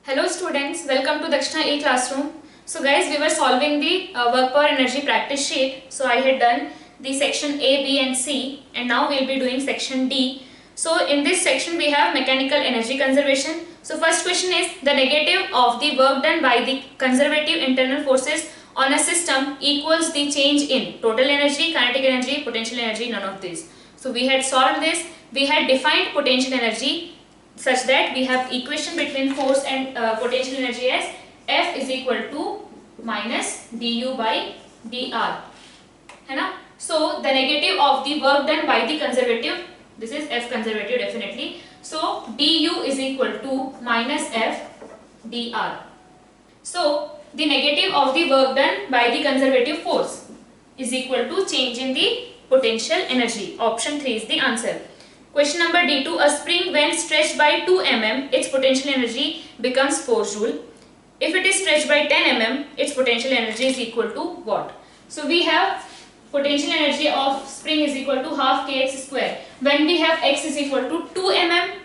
Hello students, welcome to Dakshina E-Classroom. So guys, we were solving the work power energy practice sheet. So I had done the section A, B and C, and now we will be doing section D. So in this section we have mechanical energy conservation. So first question is, the negative of the work done by the conservative internal forces on a system equals the change in total energy, kinetic energy, potential energy, none of these. So we had solved this. We had defined potential energy such that we have equation between force and potential energy as F is equal to minus du by dr, है ना? So the negative of the work done by the conservative, this is F conservative definitely. So du is equal to minus F dr. So the negative of the work done by the conservative force is equal to change in the potential energy. Option 3 is the answer. Question number D2. A spring when stretched by 2 mm, its potential energy becomes 4 joule. If it is stretched by 10 mm, its potential energy is equal to what? So we have potential energy of spring is equal to half kx square. When we have x is equal to 2 mm,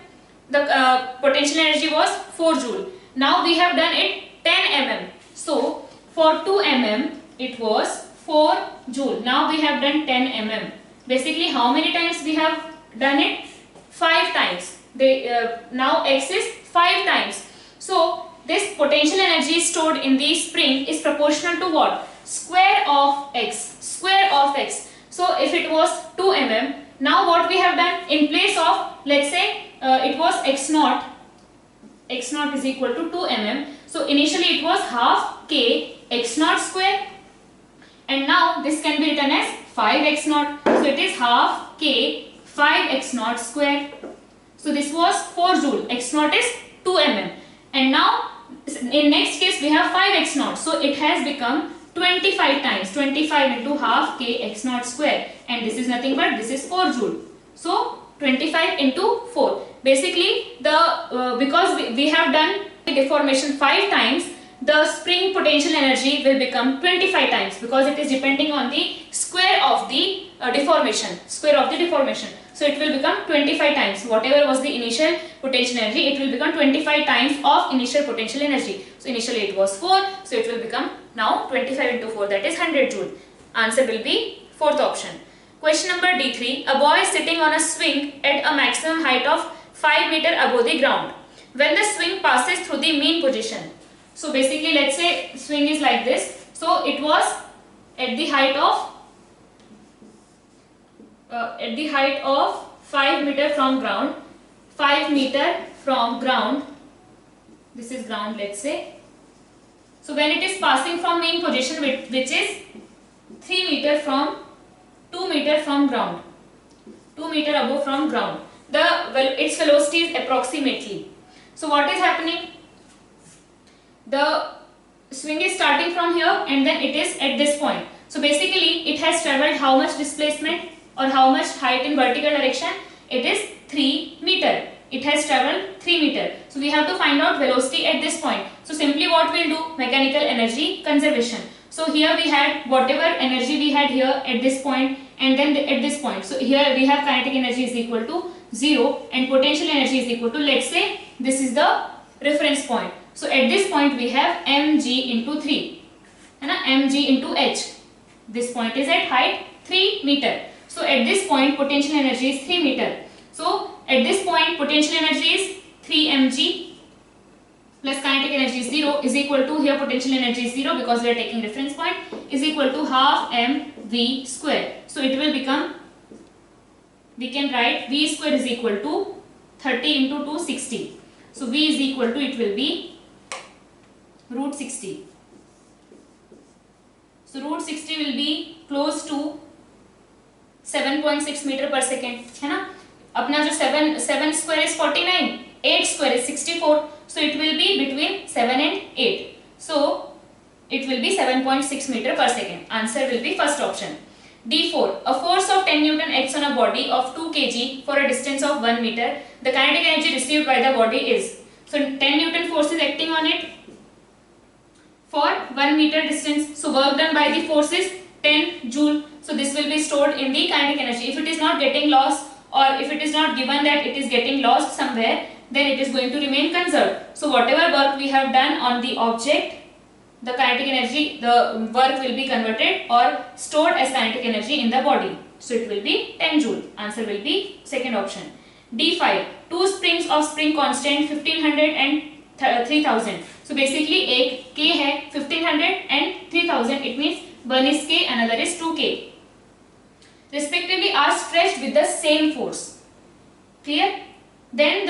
the potential energy was 4 joule. Now we have done it 10 mm. So for 2 mm, it was 4 joule. Now we have done 10 mm. Basically, how many times we have done it? 5 times. Now x is 5 times. So this potential energy stored in the spring is proportional to what? Square of x. Square of x. So if it was 2 mm, now what we have done, in place of, let's say it was x naught is equal to 2 mm. So initially it was half k x naught square, and now this can be written as 5x naught. So it is half k 5x naught square. So this was 4 joule. X naught is 2 mm. And now in next case we have 5x naught. So it has become 25 times. 25 into half k x naught square. And this is nothing but this is 4 joule. So 25 into 4. Basically because we have done the deformation 5 times, the spring potential energy will become 25 times, because it is depending on the square of the deformation. Square of the deformation. So it will become 25 times. Whatever was the initial potential energy, it will become 25 times of initial potential energy. So initially it was 4. So it will become now 25 into 4, that is 100 joule. Answer will be fourth option. Question number D3. A boy is sitting on a swing at a maximum height of 5 meter above the ground. When the swing passes through the mean position. So basically, let's say swing is like this. So it was at the height of 5 meter from ground. 5 meter from ground. This is ground, let's say. So when it is passing from mean position, which is 3 meter from 2 meter from ground. 2 meter above from ground. Its velocity is approximately. So what is happening? The swing is starting from here and then it is at this point. So basically it has travelled how much displacement or how much height in vertical direction? It is 3 meter. It has travelled 3 meter. So we have to find out velocity at this point. So simply what we will do? Mechanical energy conservation. So here we had whatever energy we had here at this point and then at this point. So here we have kinetic energy is equal to 0 and potential energy is equal to, let's say this is the reference point. So at this point we have mg into 3, mg into h. This point is at height 3 meter. So at this point potential energy is 3 meter. So at this point potential energy is 3 mg plus kinetic energy is 0 is equal to, here potential energy is 0 because we are taking reference point, is equal to half mv square. So it will become, we can write v square is equal to 30 into 2, 60. So v is equal to, it will be root 60. So root 60 will be close to 7.6 meter per second, है ना? अपना जो 7 square is 49, 8 square is 64. So it will be between 7 and 8. So it will be 7.6 meter per second. Answer will be first option. D4. A force of 10 Newton acts on a body of 2 kg for a distance of 1 meter. The kinetic energy received by the body is. So 10 Newton force is acting on it for 1 meter distance. So work done by the force is 10 joule. So this will be stored in the kinetic energy. If it is not getting lost or if it is not given that it is getting lost somewhere, then it is going to remain conserved. So whatever work we have done on the object, the kinetic energy, the work will be converted or stored as kinetic energy in the body. So it will be 10 joule. Answer will be second option. D5. Two springs of spring constant 1500 and 3000. So basically एक K है 1500 and 3000. It means one is K, another is 2K. Respectively are stretched with the same force. Clear? Then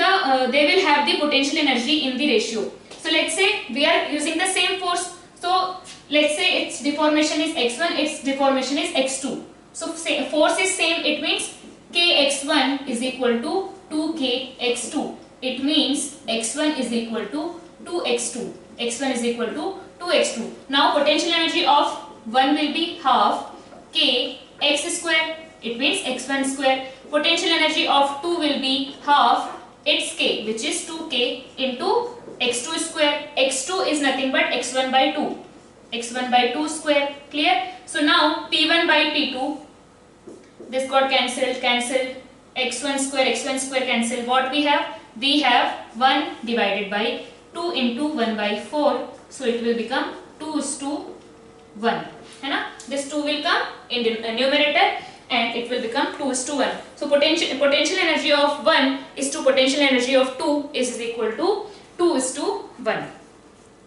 they will have the potential energy in the ratio. So let's say we are using the same force. So let's say its deformation is x1, its deformation is x2. So force is same. It means kx1 is equal to 2kx2. It means x1 is equal to 2x2. x1 is equal to 2x2. Now potential energy of 1 will be half kx square. It means x1 square. Potential energy of 2 will be half its k, which is 2k into x2 square. x2 is nothing but x1 by 2. x1 by 2 square. Clear? So now p1 by p2, this got cancelled. x1 square cancel. What we have? We have 1 divided by 2 into 1 by 4. So it will become 2:1. है ना? This 2 will come in the numerator and it will become 2:1. So potential energy of 1 is to potential energy of 2 is equal to 2:1.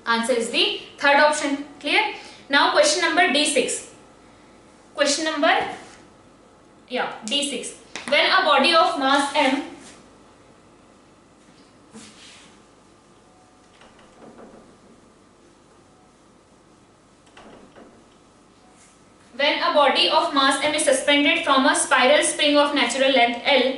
Answer is the third option. Clear? Now question number D6. Question number D6. When a body of mass m is suspended from a spiral spring of natural length L,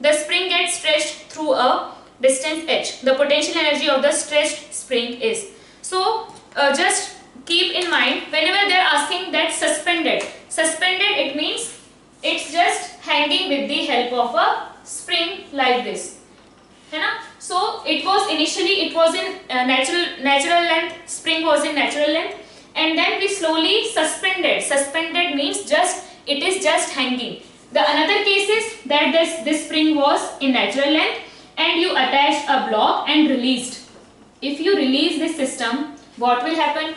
the spring gets stretched through a distance h. The potential energy of the stretched spring is. So just keep in mind, whenever they are asking that suspended, it means it's just hanging with the help of a spring like this. है ना? So it was initially in natural length, spring was in natural length, and then we slowly suspended. Suspended means it is just hanging. The another case is that this spring was in natural length and you attached a block and released. If you release this system, what will happen?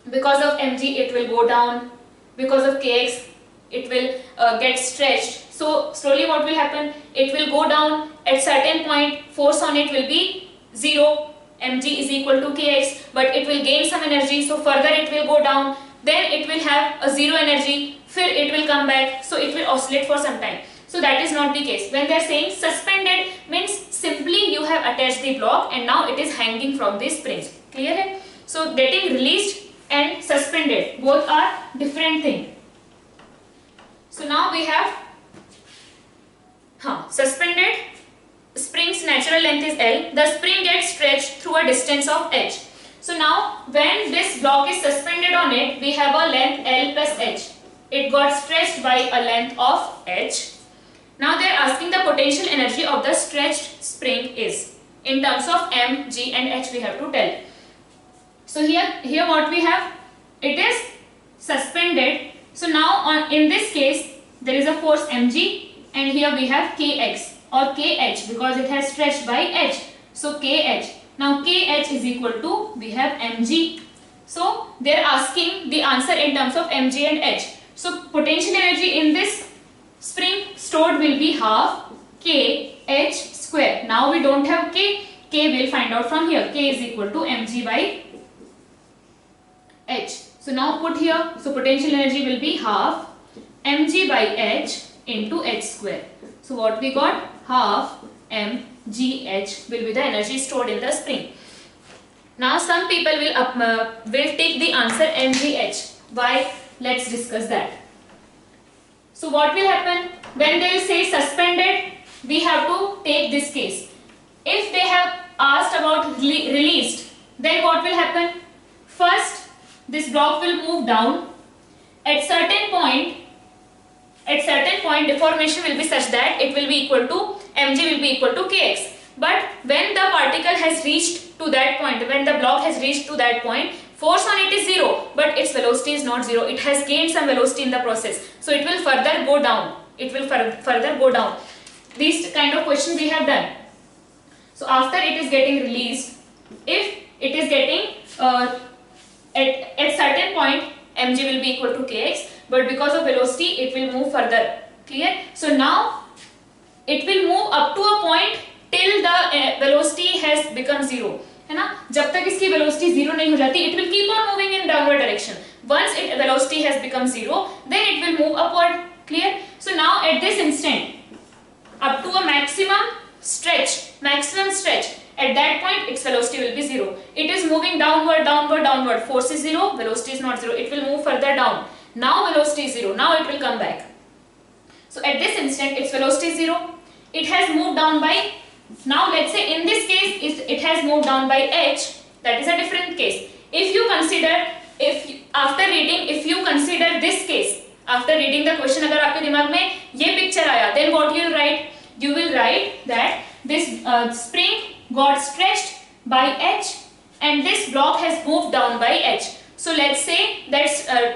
Because of mg it will go down, because of kx it will get stretched. So slowly what will happen? It will go down. At certain point force on it will be 0, mg is equal to kx, but it will gain some energy, so further it will go down, then it will have a 0 energy, then it will come back, so it will oscillate for some time. So that is not the case. When they are saying suspended means simply you have attached the block and now it is hanging from the springs. Clear hai? So getting released and suspended, both are different thing. So now we have suspended spring's natural length is L. The spring gets stretched through a distance of h. So now when this block is suspended on it, we have a length L plus h. It got stretched by a length of h. Now they are asking the potential energy of the stretched spring is. In terms of m, g and h we have to tell. So here what we have? It is suspended. So now in this case there is a force mg and here we have kx or kh because it has stretched by h. So kh. Now kh is equal to, we have mg. So they are asking the answer in terms of mg and h. So potential energy in this spring stored will be half kh square. Now we don't have k we will find out from here. K is equal to mg by h. So now put here, so potential energy will be half mg by h into h square. So what we got? Half mgh will be the energy stored in the spring. Now some people will take the answer mgh. Why? Let's discuss that. So what will happen? When they will say suspended, we have to take this case. If they have asked about released, then what will happen? First, this block will move down. At certain point deformation will be such that it will be equal to, mg will be equal to kx. But when the particle has reached to that point, when the block has reached to that point, force on it is 0, but its velocity is not 0. It has gained some velocity in the process. So it will further go down. These kind of questions we have done. So after it is getting released, if it is getting at certain point mg will be equal to kx, but because of velocity it will move further. Clear? So now it will move up to a point till the velocity has become zero, है ना. जब तक इसकी velocity zero नहीं हो जाती, it will keep on moving in downward direction. Once its velocity has become zero, then it will move upward. Clear? So now at this instant, up to a maximum stretch, at that point its velocity will be zero. It is moving downward. Force is zero, velocity is not zero. It will move further down. Now velocity is zero. Now it will come back. So at this instant its velocity is zero. It has moved down by, now let's say in this case it has moved down by h. That is a different case. If you consider, if you consider this case, after reading the question, अगर आपके दिमाग में ये picture आया, then what you will write? You will write that this spring got stretched by h and this block has moved down by h. So let's say that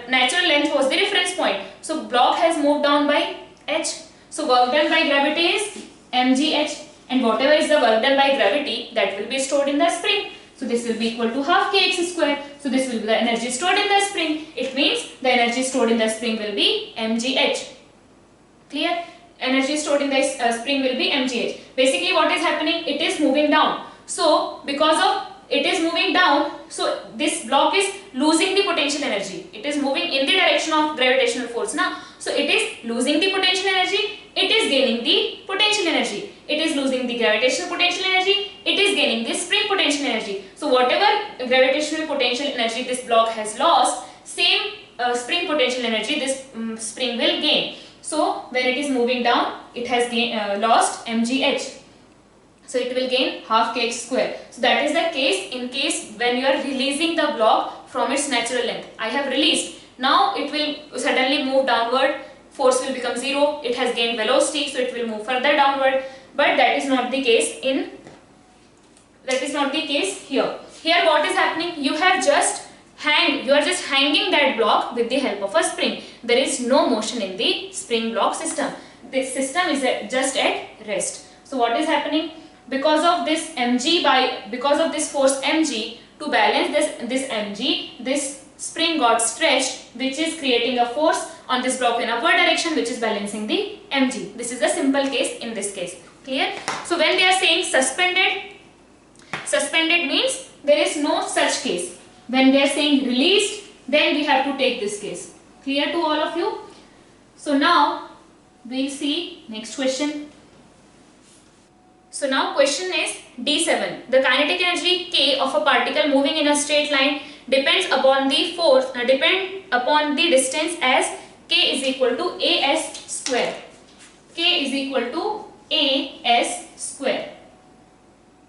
natural length was the reference point. So block has moved down by h. So work done by gravity is mgh, and whatever is the work done by gravity, that will be stored in the spring. So this will be equal to half kx square. So this will be the energy stored in the spring. It means the energy stored in the spring will be mgh. Clear? Energy stored in the spring will be mgh. Basically what is happening? It is moving down. So because of it is moving down, so this block is losing the potential energy. It is moving in the direction of gravitational force now. So it is losing the potential energy, it is gaining the potential energy. It is losing the gravitational potential energy, it is gaining the spring potential energy. So whatever gravitational potential energy this block has lost, same spring potential energy this spring will gain. So when it is moving down, it has lost mgh. So it will gain half kx square. So that is the case in case when you are releasing the block from its natural length. I have released. Now it will suddenly move downward. Force will become zero. It has gained velocity, so it will move further downward. But that is not the case in. That is not the case here. Here what is happening? You have just you are just hanging that block with the help of a spring. There is no motion in the spring block system. This system is just at rest. So what is happening? Because of this force mg, to balance this mg, this spring got stretched, which is creating a force on this block in upward direction, which is balancing the mg. This is a simple case in this case. Clear? So when they are saying suspended means there is no such case. When they are saying released, then we have to take this case. Clear to all of you? So now we'll see next question. So now question is D7. The kinetic energy K of a particle moving in a straight line depends upon the distance as K is equal to as square. K is equal to as square.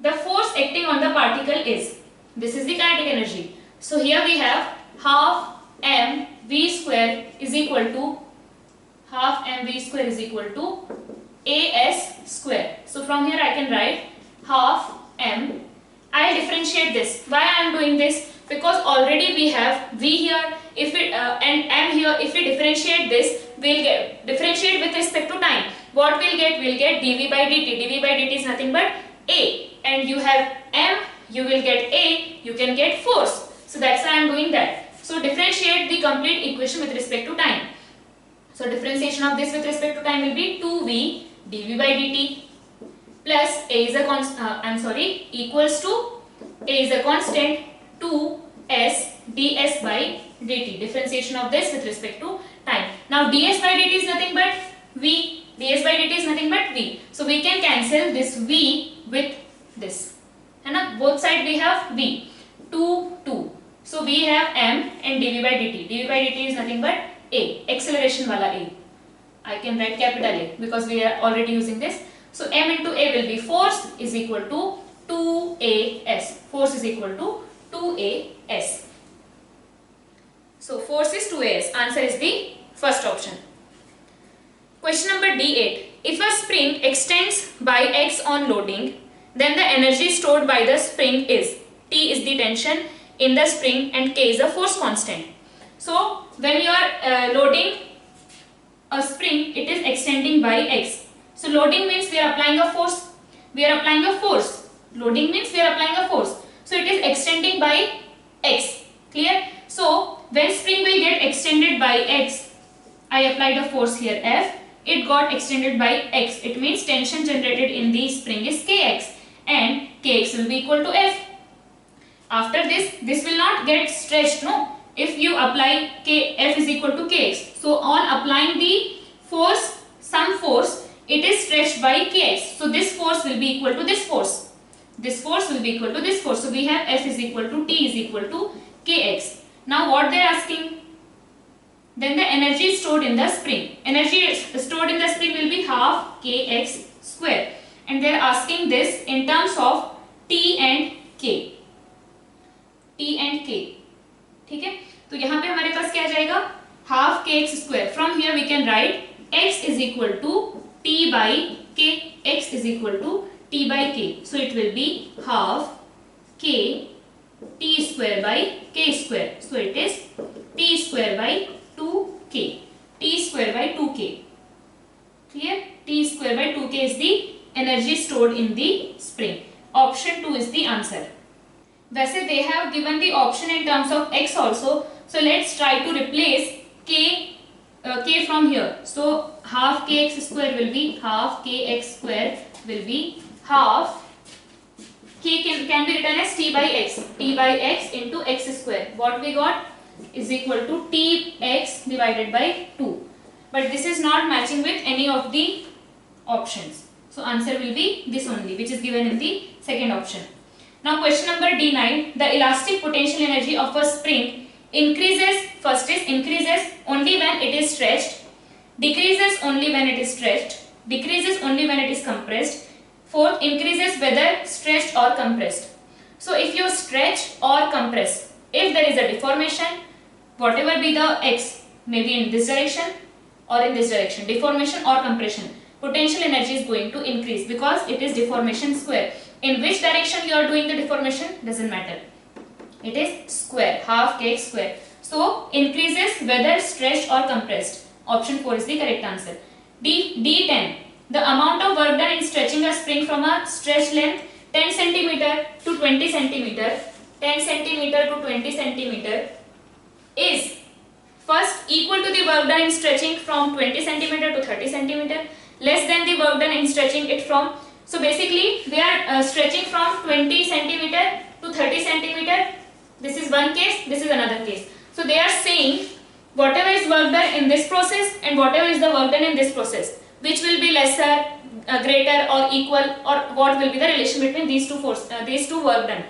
The force acting on the particle is, this is the kinetic energy. So here we have half mv square is equal to as square. So from here I can write half m. I differentiate this. Why I am doing this? Because already we have v here, and m here. If we differentiate this, we'll get differentiate with respect to time. What we'll get? We'll get dv by dt. dv by dt is nothing but a, and you have m. You will get a. You can get force. So that's why I am doing that. So differentiate the complete equation with respect to time. So differentiation of this with respect to time will be 2v dv by dt plus a is a constant. Equals to a is a constant 2s ds by dt. Differentiation of this with respect to time. Now ds by dt is nothing but v. ds by dt is nothing but v. So we can cancel this v with this. And both sides we have v. 2. So we have m and dv by dt. dv by dt is nothing but a. Acceleration wala a. I can write capital A because we are already using this. So m into a will be force is equal to 2as. Force is equal to 2as. So force is 2as. Answer is the first option. Question number D8. If a spring extends by x on loading, then the energy stored by the spring is, T is the tension in the spring and K is the force constant. So when you are loading a spring, it is extending by x. So loading means we are applying a force. Loading means we are applying a force. So it is extending by x. Clear? So when spring will get extended by x, I applied a force here F. It got extended by x. It means tension generated in the spring is Kx, and Kx will be equal to F. After this will not get stretched, no. If you apply F is equal to Kx, so on applying the force, some force, it is stretched by Kx. So this force will be equal to this force. This force will be equal to this force. So we have F is equal to T is equal to Kx. Now what they are asking? Then the energy stored in the spring. Energy stored in the spring will be half Kx square. And they are asking this in terms of T and K. T and K. ठीक है, तो यहाँ पे हमारे पास क्या आ जाएगा? Half kx square. From here we can write x is equal to t by k. X is equal to t by k. So it will be half k t square by k square. So it is t square by 2k. T square by 2k. Clear? T square by 2k is the energy stored in the spring. Option 2 is the answer. वैसे they have given the option in terms of x also. So let's try to replace k from here. So half kx square will be half kx square will be half k can be written as t by x. T by x into x square. What we got is equal to tx divided by 2. But this is not matching with any of the options. So answer will be this only, which is given in the second option. Now question number D9, the elastic potential energy of a spring increases, first is increases only when it is stretched, decreases only when it is stretched, decreases only when it is compressed, fourth increases whether stretched or compressed. So if you stretch or compress, if there is a deformation, whatever be the x, maybe in this direction or in this direction, deformation or compression, potential energy is going to increase because it is deformation square. In which direction you are doing the deformation doesn't matter. It is square, half kx square. So increases whether stretched or compressed. Option 4 is the correct answer. D10. The amount of work done in stretching a spring from a stretch length 10 cm to 20 cm, 10 cm to 20 cm is first equal to the work done in stretching from 20 cm to 30 cm, less than the work done in stretching it from. So basically we are stretching from 20 cm to 30 cm. This is one case, this is another case. So they are saying whatever is work done in this process and whatever is the work done in this process, which will be lesser, greater or equal, or what will be the relation between these two work done.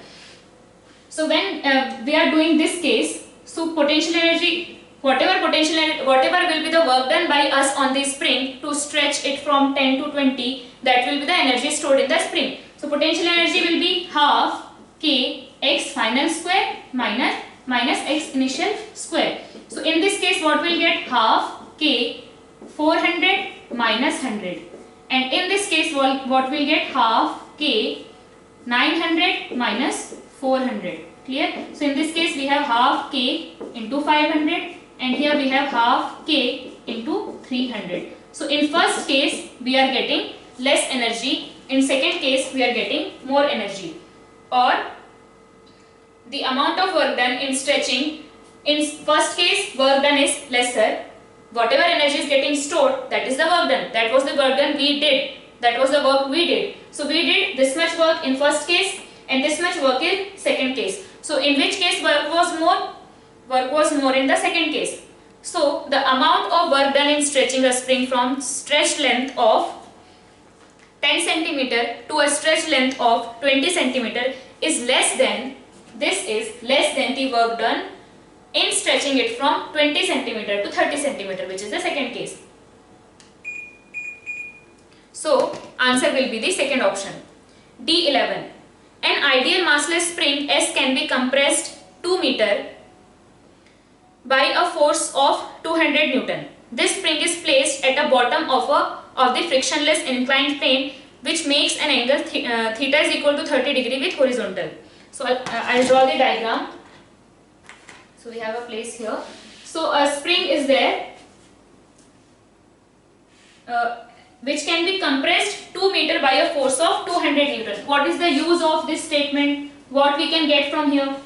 So when we are doing this case, so potential energy, whatever will be the work done by us on the spring to stretch it from 10 to 20, that will be the energy stored in the spring. So potential energy will be half k x final square minus x initial square. So in this case what will get? Half k 400 minus 100, and in this case what will get? Half k 900 minus 400. Clear? So in this case we have half k into 500, and here we have half k into 300. So in first case we are getting less energy, in second case we are getting more energy. Or the amount of work done in stretching, in first case work done is lesser, whatever energy is getting stored, that is the work done, that was the work done we did, that was the work we did. So we did this much work in first case and this much work in second case. So in which case work was more? Work was more in the second case. So the amount of work done in stretching a spring from stretched length of 10 cm to a stretch length of 20 cm is less than, this is less than the work done in stretching it from 20 cm to 30 cm, which is the second case. So answer will be the second option. D11. An ideal massless spring S can be compressed 2 meter by a force of 200 Newton. This spring is placed at the bottom of the frictionless inclined plane, which makes an angle theta is equal to 30 degree with horizontal. So I'll draw the diagram. So we have a place here. So a spring is there. which can be compressed 2 meter by a force of 200 Newton. What is the use of this statement? What we can get from here?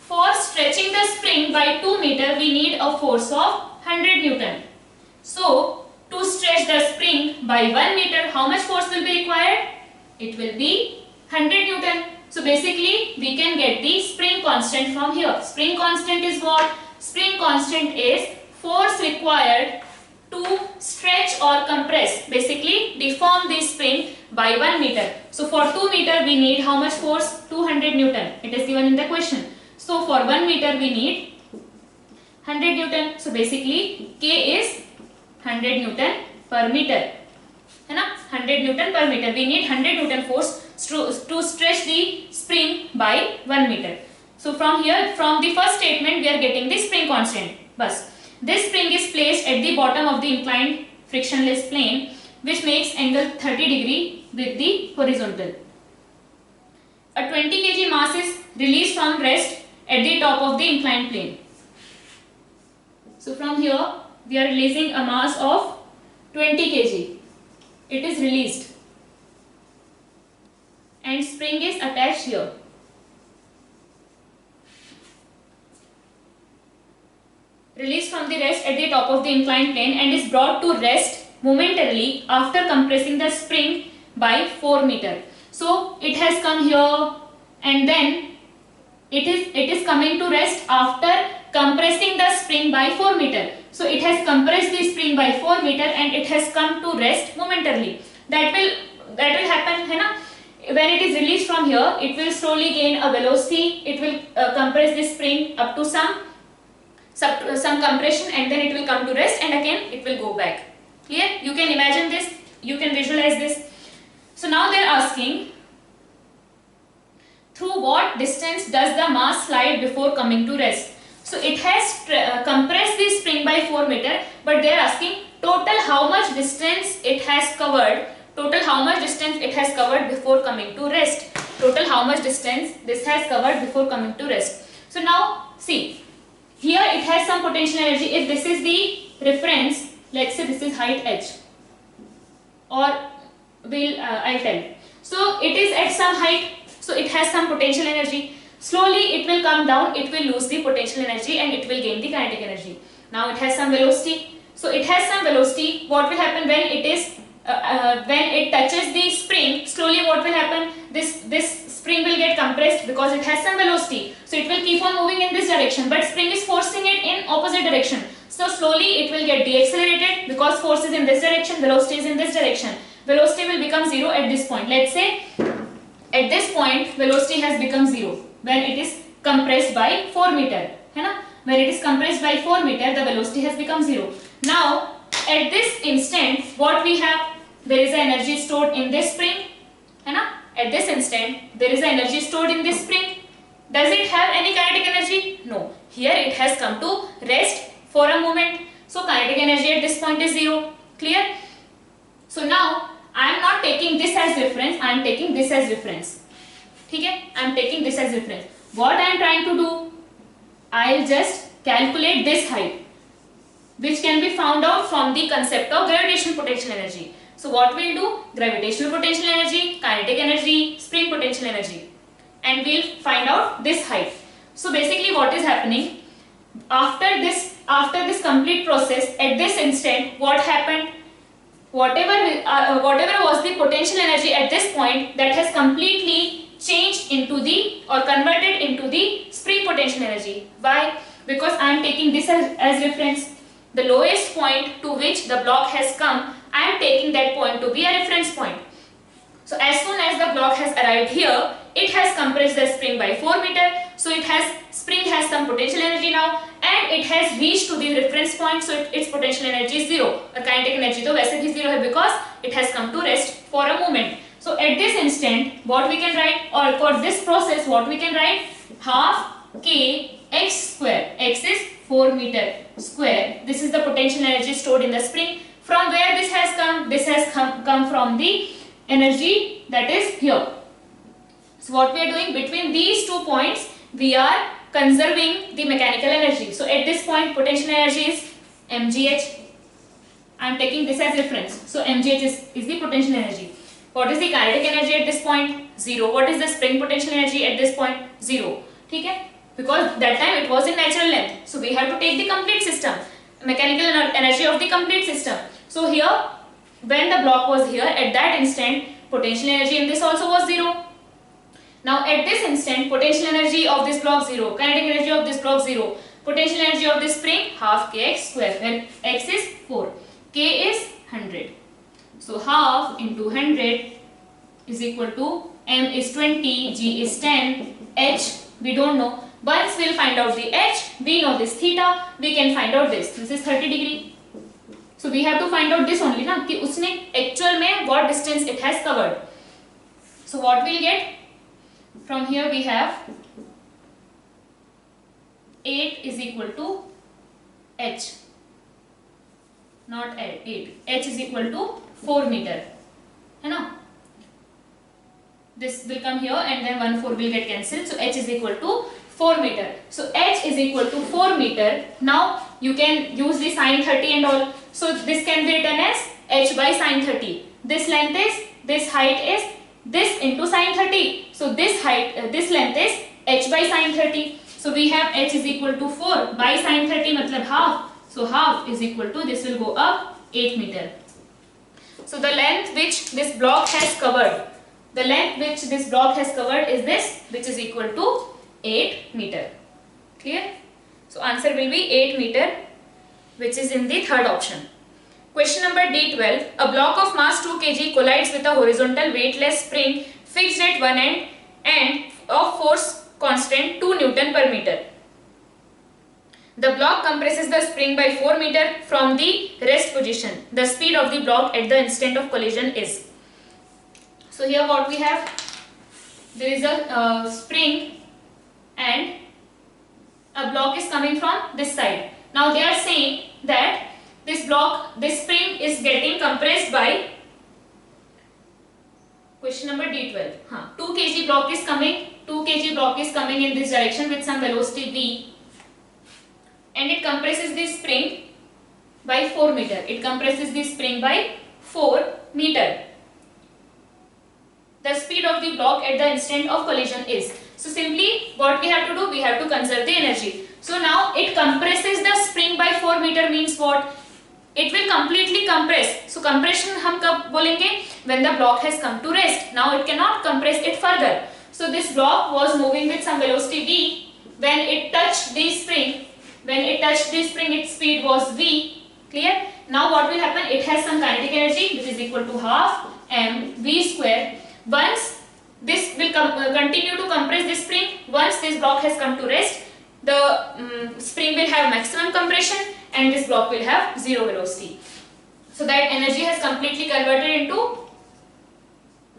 For stretching the spring by 2 meter, we need a force of 100 Newton. So, to stretch the spring by 1 meter, how much force will be required? It will be 100 Newton. So, basically, we can get the spring constant from here. Spring constant is what? Spring constant is force required to stretch or compress, basically deform the spring by 1 meter. So, for 2 meter, we need how much force? 200 Newton. It is given in the question. So, for 1 meter, we need 100 Newton. So, basically, K is 100 Newton per meter. 100 Newton per meter. We need 100 Newton force to stretch the spring by 1 meter. So, from here, from the first statement, we are getting the spring constant. Bus. This spring is placed at the bottom of the inclined frictionless plane, which makes angle 30 degree with the horizontal. A 20 kg mass is released from rest at the top of the inclined plane. So, from here, we are releasing a mass of 20 kg. It is released and spring is attached here. Released from the rest at the top of the inclined plane and is brought to rest momentarily after compressing the spring by 4 meter. So, it has come here and then it is coming to rest after compressing the spring by 4 meter. So, it has compressed the spring by 4 meter and it has come to rest momentarily. That will happen, है ना? When it is released from here, it will slowly gain a velocity. It will compress the spring up to some compression and then it will come to rest and again it will go back. Clear? You can imagine this. You can visualize this. So, now they are asking, through what distance does the mass slide before coming to rest? So, it has compressed the spring by 4 meter, but they are asking total how much distance it has covered. Total how much distance it has covered before coming to rest. Total how much distance this has covered before coming to rest. So, now see, here it has some potential energy. If this is the reference, let's say this is height h, or I'll tell. So, it is at some height. So, it has some potential energy. Slowly it will come down, it will lose the potential energy and it will gain the kinetic energy. Now it has some velocity. So, it has some velocity. What will happen when it is when it touches the spring? Slowly what will happen? This spring will get compressed because it has some velocity. So, it will keep on moving in this direction, but spring is forcing it in opposite direction. So, slowly it will get deaccelerated because force is in this direction, velocity is in this direction. Velocity will become 0 at this point. Let's say at this point velocity has become 0 when it is compressed by 4 meter. When it is compressed by 4 meter, the velocity has become 0. Now, at this instant, what we have? There is an energy stored in this spring. At this instant, there is an energy stored in this spring. Does it have any kinetic energy? No. Here it has come to rest for a moment. So, kinetic energy at this point is 0. Clear? So, now I am not taking this as reference, I am taking this as reference. Okay? I am taking this as reference. What I am trying to do? I will just calculate this height, which can be found out from the concept of gravitational potential energy. So, what we will do? Gravitational potential energy, kinetic energy, spring potential energy, and we will find out this height. So, basically what is happening? After this complete process, at this instant, what happened? Whatever was the potential energy at this point, that has completely changed into the or converted into the spring potential energy. Why? Because I am taking this as reference. The lowest point to which the block has come, I am taking that point to be a reference point. So, as soon as the block has arrived here, it has compressed the spring by 4 meter. So, spring has some potential energy now and it has reached to the reference point. So, its potential energy is 0. The kinetic energy to वैसे भी 0 है because it has come to rest for a moment. So, at this instant, what we can write, or for this process, what we can write? Half k x square. X is 4 meter square. This is the potential energy stored in the spring. From where this has come? This has come from the energy that is here. So, what we are doing between these 2 points, we are conserving the mechanical energy. So, at this point, potential energy is mgh. I am taking this as reference. So mgh is the potential energy. What is the kinetic energy at this point? 0. What is the spring potential energy at this point? 0. ठीक है? Because that time it was in natural length. So we have to take the complete system, mechanical energy of the complete system. So here, when the block was here, at that instant, potential energy in this also was 0. Now at this instant, potential energy of this block 0, kinetic energy of this block 0, potential energy of this spring half kx square, where x is 4, k is 100. So half into 100 is equal to m is 20, g is 10, h we don't know. Once we'll find out the h, we know this theta, we can find out this. This is 30 degree. So we have to find out this only ना कि उसने actual में what distance it has covered. So what we'll get? From here we have 8 is equal to h, not 8, h is equal to 4 meter, है ना? This will come here and then 1 4 will get cancelled. So h is equal to 4 meter. So h is equal to 4 meter. Now you can use the sine 30 and all. So this can be written as h by sine 30. This length is, this height is this into sine 30. So this height, this length is h by sine 30. So we have h is equal to 4 by sine 30 matlab half. So half is equal to, this will go up 8 meter. So the length which this block has covered, the length which this block has covered is this, which is equal to 8 meter. Clear? So answer will be 8 meter, which is in the third option. Question number D12. A block of mass 2 kg collides with a horizontal weightless spring fixed at one end and of force constant 2 Newton per meter. The block compresses the spring by 4 meter from the rest position. The speed of the block at the instant of collision is. So here what we have, there is a spring and a block is coming from this side. Now they are saying that this block, this spring is getting compressed by, question number D12. 2 kg block is coming, 2 kg block is coming in this direction with some velocity v, and it compresses this spring by 4 meter. It compresses this spring by 4 meter. The speed of the block at the instant of collision is. So simply what we have to do, we have to conserve the energy. So now it compresses the spring by 4 meter means what? It will completely compress. So compression हम कब बोलेंगे? When the block has come to rest. Now it cannot compress it further. So this block was moving with some velocity v. When it touched the spring, its speed was v. Clear? Now what will happen? It has some kinetic energy which is equal to half mv square. Once this will continue to compress this spring, once this block has come to rest, the spring will have maximum compression and this block will have zero velocity. So that energy has completely converted into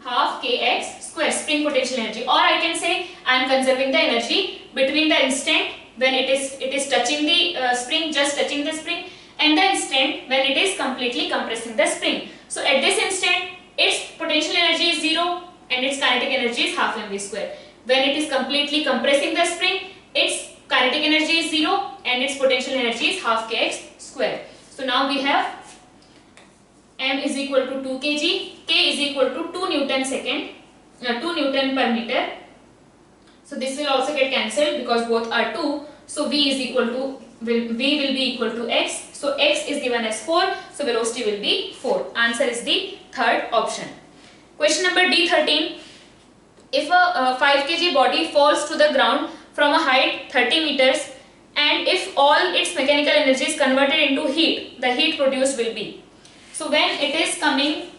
half kx square, spring potential energy, or I can say I am conserving the energy between the instant when it is touching the spring, just touching the spring, and the instant when it is completely compressing the spring. So at this instant its potential energy is 0 and its kinetic energy is half mv square. When it is completely compressing the spring, its kinetic energy is 0 and its potential energy is half kx square. So now we have m is equal to 2 kg, k is equal to 2 Newton per meter. So this will also get cancelled because both are 2. So v is equal to, v will be equal to x. So x is given as 4. So velocity will be 4. Answer is the third option. Question number D13. If a 5 kg body falls to the ground from a height 30 meters and if all its mechanical energy is converted into heat, the heat produced will be. So when it is coming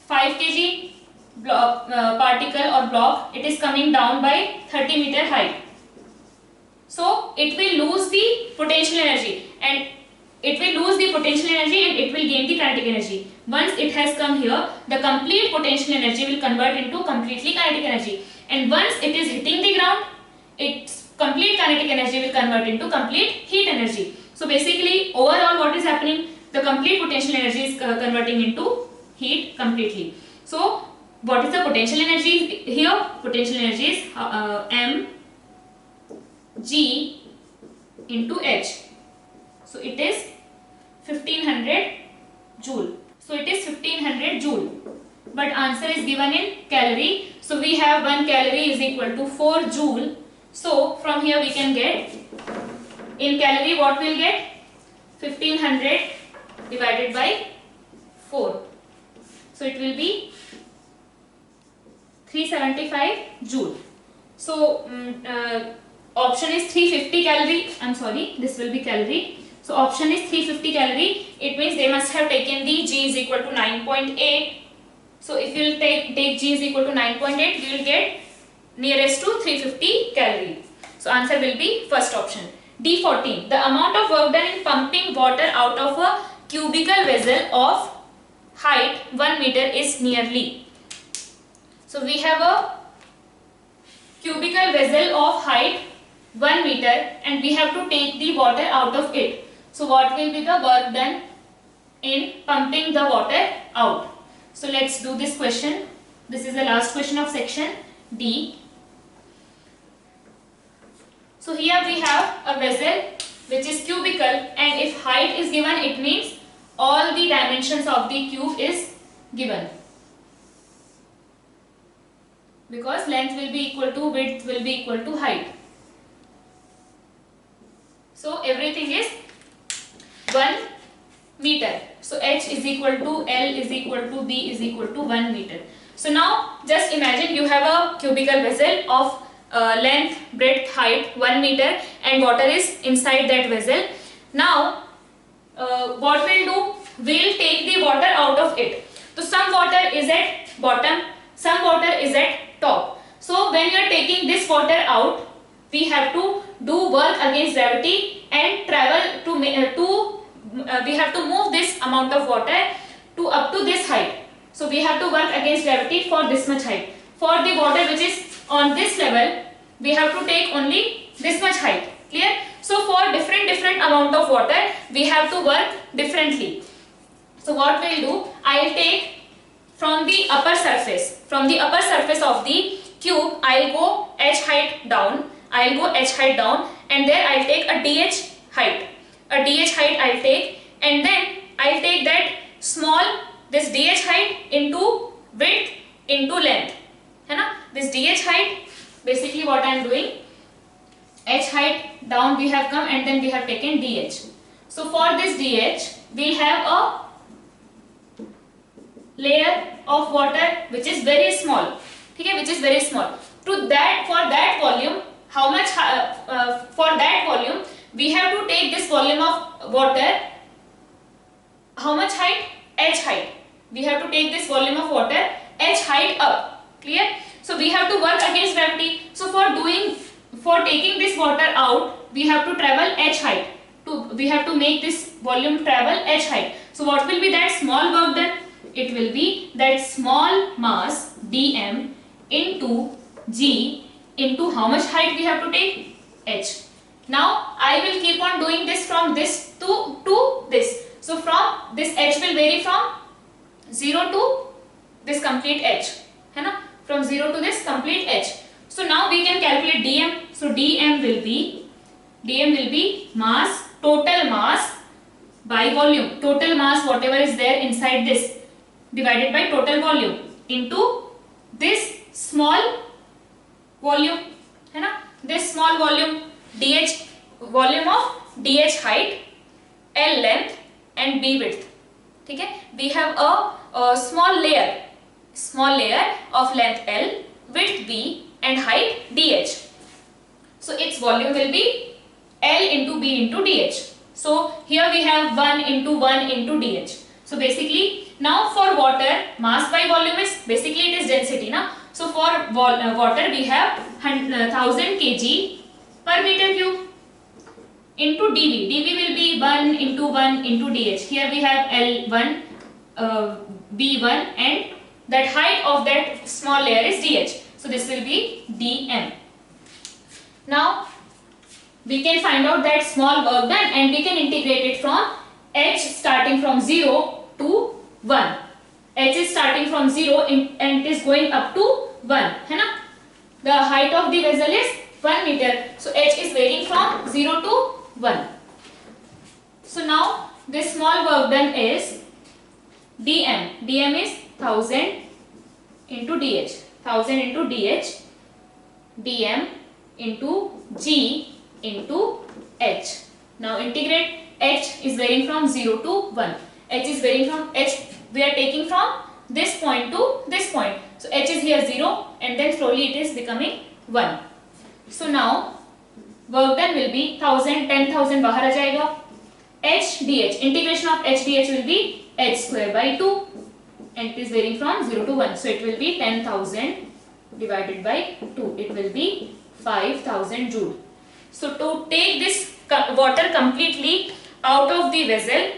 5 kg particle or block, it is coming down by 30 meter height. So it will lose the potential energy and it will gain the kinetic energy. Once it has come here, the complete potential energy will convert into completely kinetic energy, and once it is hitting the ground, its complete kinetic energy will convert into complete heat energy. So basically overall what is happening, the complete potential energy is converting into heat completely. So what is the potential energy here? Potential energy is m g into h. So it is 1500 joule. So it is 1500 joule. But answer is given in calorie. So we have 1 calorie is equal to 4 joule. So from here we can get, in calorie what we'll get? 1500 divided by 4. So it will be 375 joule. So option is 350 calorie. I'm sorry, this will be calorie. So option is 350 calorie. It means they must have taken the G is equal to 9.8. So if you will take G is equal to 9.8, you will get nearest to 350 calorie. So answer will be first option. D14. The amount of work done in pumping water out of a cubical vessel of height 1 meter is nearly. So we have a cubical vessel of height 1 meter and we have to take the water out of it. So what will be the work done in pumping the water out? So let's do this question. This is the last question of section D. So here we have a vessel which is cubical, and if height is given, it means all the dimensions of the cube is given. Because length will be equal to width will be equal to height. So everything is 1 meter. So h is equal to L is equal to B is equal to 1 meter. So now just imagine you have a cubical vessel of length, breadth, height 1 meter and water is inside that vessel. Now what we'll do, we'll take the water out of it. So some water is at bottom, some water is at top. So when you are taking this water out, we have to do work against gravity and travel to we have to move this amount of water to up to this height. So we have to work against gravity for this much height. For the water which is on this level, we have to take only this much height. Clear? So for different amount of water, we have to work differently. So what we'll do, I'll take from the upper surface. From the upper surface of the cube, I'll go h height down. I'll go h height down and there I'll take a dh height. A dh height I'll take, and then I'll take that small, this dh height into width into length. है ना? This dh height, basically what I am doing, h height down we have come and then we have taken dh. So for this dh, we'll have a layer of water which is very small. Okay, which is very small. To that, for that volume, how much? For that volume, we have to take this volume of water. How much height? H height. We have to take this volume of water h height up. Clear? So we have to work against gravity. So for taking this water out, we have to travel h height. We have to make this volume travel h height. So what will be that small work done? It will be that small mass dm into g into how much height we have to take? H. Now I will keep on doing this from this to this. So from this h will vary from 0 to this complete h. है ना? From 0 to this complete h. So now we can calculate dm. So dm will be mass, total mass by volume. Total mass whatever is there inside this divided by total volume into this small volume. है ना? This small volume dh, volume of dh height, L length and B width. ठीक है? We have a small layer of length L, width B and height dh. So its volume will be L into B into dh. So here we have 1 into 1 into dh. So basically now for water, mass by volume is basically it is density na. So for water we have 1000 kg per meter cube into dV. dV will be 1 into dh. Here we have L1, B1 and that height of that small layer is dh. So this will be dm. Now we can find out that small work done and we can integrate it from h starting from 0 to 1. H is starting from 0 and it is going up to 1. है ना? The height of the vessel is 1 meter. So h is varying from 0 to 1. So now this small work done is dm is 1000 into dh, 1000 into dh, dm into g into h. Now integrate. H is varying from 0 to 1. H is varying from h. We are taking from this point to this point. So h is here 0 and then slowly it is becoming 1. So now work done will be 1000, 10,000 बाहर आ जाएगा. H dh, integration of h dh will be h square by 2 and it is varying from 0 to 1. So it will be 10,000 divided by 2. It will be 5,000 joule. So to take this water completely out of the vessel,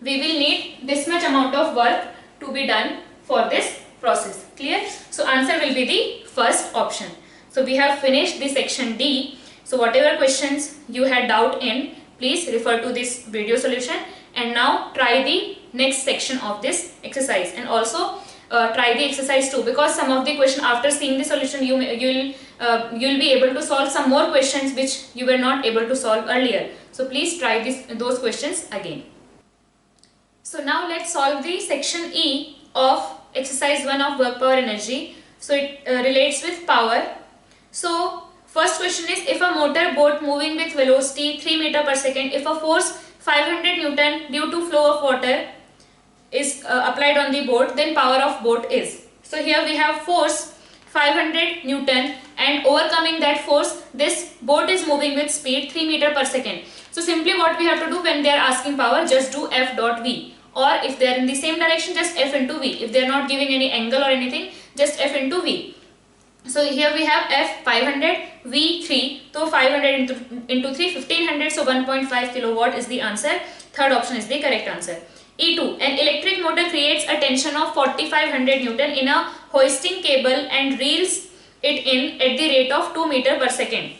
we will need this much amount of work to be done for this process. Clear? So answer will be the first option. So we have finished the section D. So whatever questions you had doubt in, please refer to this video solution and now try the next section of this exercise and also try the exercise 2, because some of the question after seeing the solution you'll be able to solve some more questions which you were not able to solve earlier. So please try those questions again. So now let's solve the section E of exercise 1 of work power energy. So it relates with power. So first question is, if a motor boat moving with velocity 3 meter per second, if a force 500 Newton due to flow of water is applied on the boat, then power of boat is. So here we have force 500 Newton and overcoming that force, this boat is moving with speed 3 meter per second. So simply what we have to do when they are asking power, just do F dot V, or if they are in the same direction, just F into V. If they are not giving any angle or anything, just F into V. So here we have F 500, V 3, so 500 into 3, 1500, so 1.5 kilowatt is the answer. Third option is the correct answer. E2, an electric motor creates a tension of 4500 Newton in a hoisting cable and reels it in at the rate of 2 meter per second.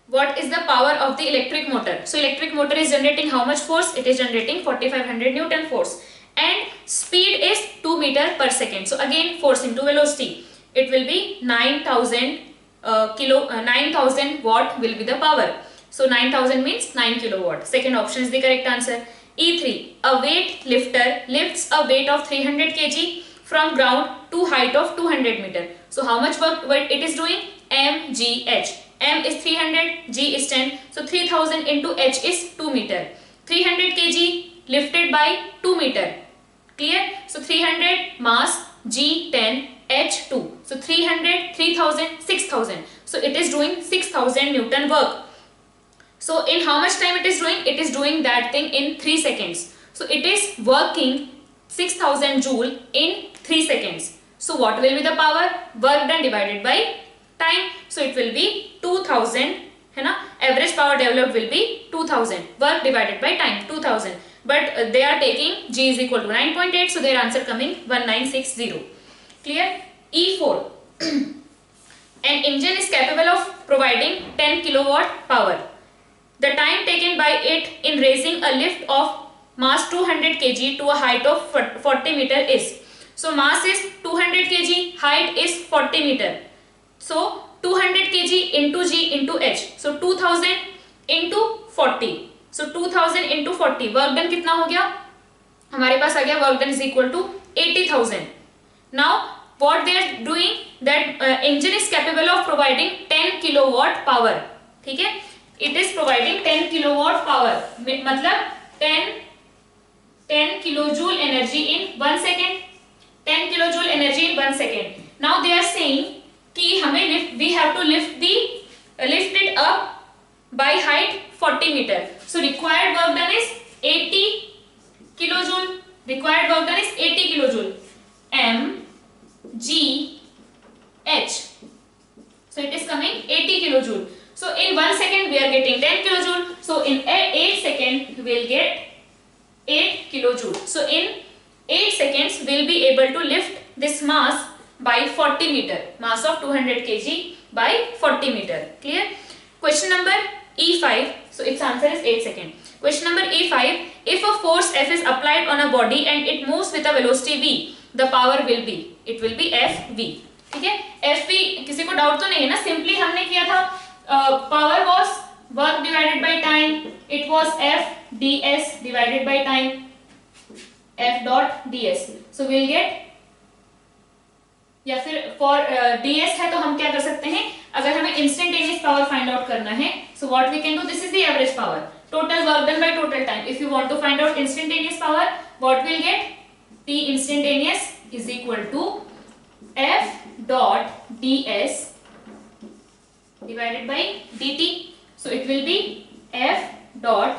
What is the power of the electric motor? So electric motor is generating how much force? It is generating 4500 Newton force and speed is 2 meter per second. So again force into velocity. It will be 9000 9000 watt will be the power. So 9000 means 9 kilowatt. Second option is the correct answer. E3, a weight lifter lifts a weight of 300 kg from ground to height of 200 meter. So how much work it is doing? mgh. M is 300, G is 10. So 3000 into H is 2 meter. 300 kg lifted by 2 meter. Clear? So 300 mass, G 10, H 2. So 300, 3000, 6000. So it is doing 6000 Newton work. So in how much time it is doing? It is doing that thing in 3 seconds. So it is working 6000 joule in 3 seconds. So what will be the power? Work done divided by time. So it will be 2000. है ना? Average power developed will be 2000. Work divided by time 2000. But they are taking G is equal to 9.8. So their answer coming 1960. Clear? E4. An engine is capable of providing 10 kilowatt power. The time taken by it in raising a lift of mass 200 kg to a height of 40 meter is. So mass is 200 kg, height is 40 meter. So 200 kg into G into H. So 2000 into 40. So 2000 into 40. Work done कितना हो गया? हमारे पास आ गया work done is equal to 80,000. Now what they are doing, that engine is capable of providing 10 kilowatt power. ठीक है? It is providing 10 kilowatt power. मतलब 10 kilojoule energy in 1 second. 10 kilojoule energy in 1 second. Now they are saying कि हमें we have to lift it up by height 40 meter. So required work done is 80 kilojoule. Required work done is 80 kilojoule. M G H. So it is coming 80 kilojoule. So in 1 second we are getting 10 kilojoule. So in 8 seconds we will get 8 kilojoule. So in 8 seconds we will be able to lift this mass by 40 meter. Mass of 200 kg by 40 meter. Clear? Question number E5. So its answer is 8 seconds. Question number E5. If a force F is applied on a body and it moves with a velocity V, the power will be. It will be Fv. ठीक है? Fv किसी को doubt तो नहीं है ना? Simply हमने किया था power was work divided by time. It was F ds divided by time. F dot ds. So we'll get, या फिर फॉर ds है तो हम क्या कर सकते हैं, अगर हमें इंस्टेंटेनियस पावर फाइंड आउट करना है, so what we can do, this is the average power, total work done by total time. If you want to find out instantaneous power, what will get, T instantaneous is equal to F dot ds divided by dt. So it will be F dot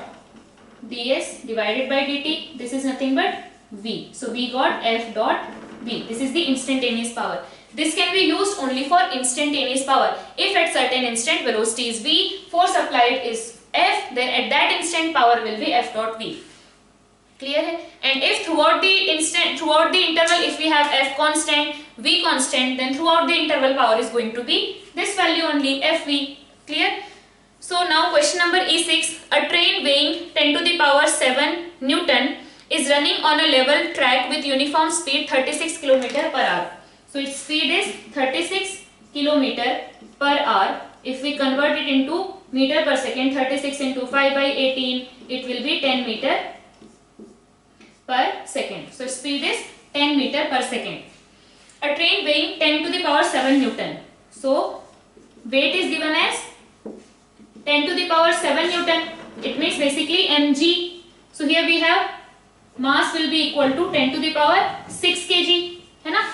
ds divided by dt. This is nothing but V. So we got F dot V. This is the instantaneous power. This can be used only for instantaneous power. If at certain instant velocity is V, force applied is F, then at that instant power will be F dot V. Clear है? And if throughout the interval, if we have F constant, V constant, then throughout the interval power is going to be this value only, Fv. Clear? So now question number E6. A train weighing 10 to the power 7 Newton is running on a level track with uniform speed 36 km per hour. So its speed is 36 km per hour. If we convert it into meter per second, 36 into 5 by 18, it will be 10 meter per second. So speed is 10 meter per second. A train weighing 10 to the power 7 Newton. So weight is given as 10 to the power 7 Newton. It means basically mg. So here we have mass will be equal to 10 to the power 6 kg, है ना?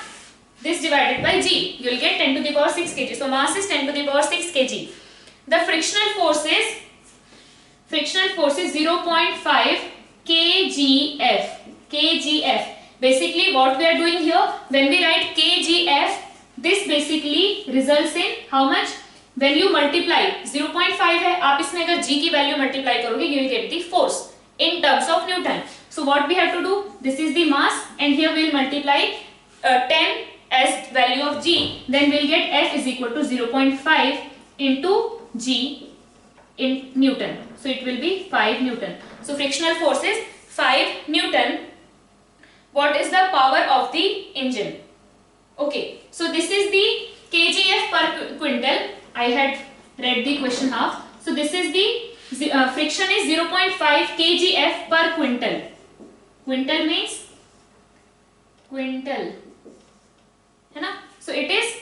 This divided by g, you will get 10 to the power 6 kg. So mass is 10 to the power 6 kg. The frictional force is 0.5 kgf. kgf. Basically what we are doing here, when we write kgf, this basically results in how much? When you multiply 0.5 है, आप इसमें अगर g की value multiply करोगे, you will get the force in terms of Newton. So what we have to do? This is the mass, and here we will multiply 10 as value of g. Then we will get F is equal to 0.5 into g in Newton. So it will be 5 Newton. So frictional force is 5 Newton. What is the power of the engine? Okay, so this is the kgf per quintal. I had read the question half. So this is the friction is 0.5 kgf per quintal. Quintal means quintal, है ना? So it is.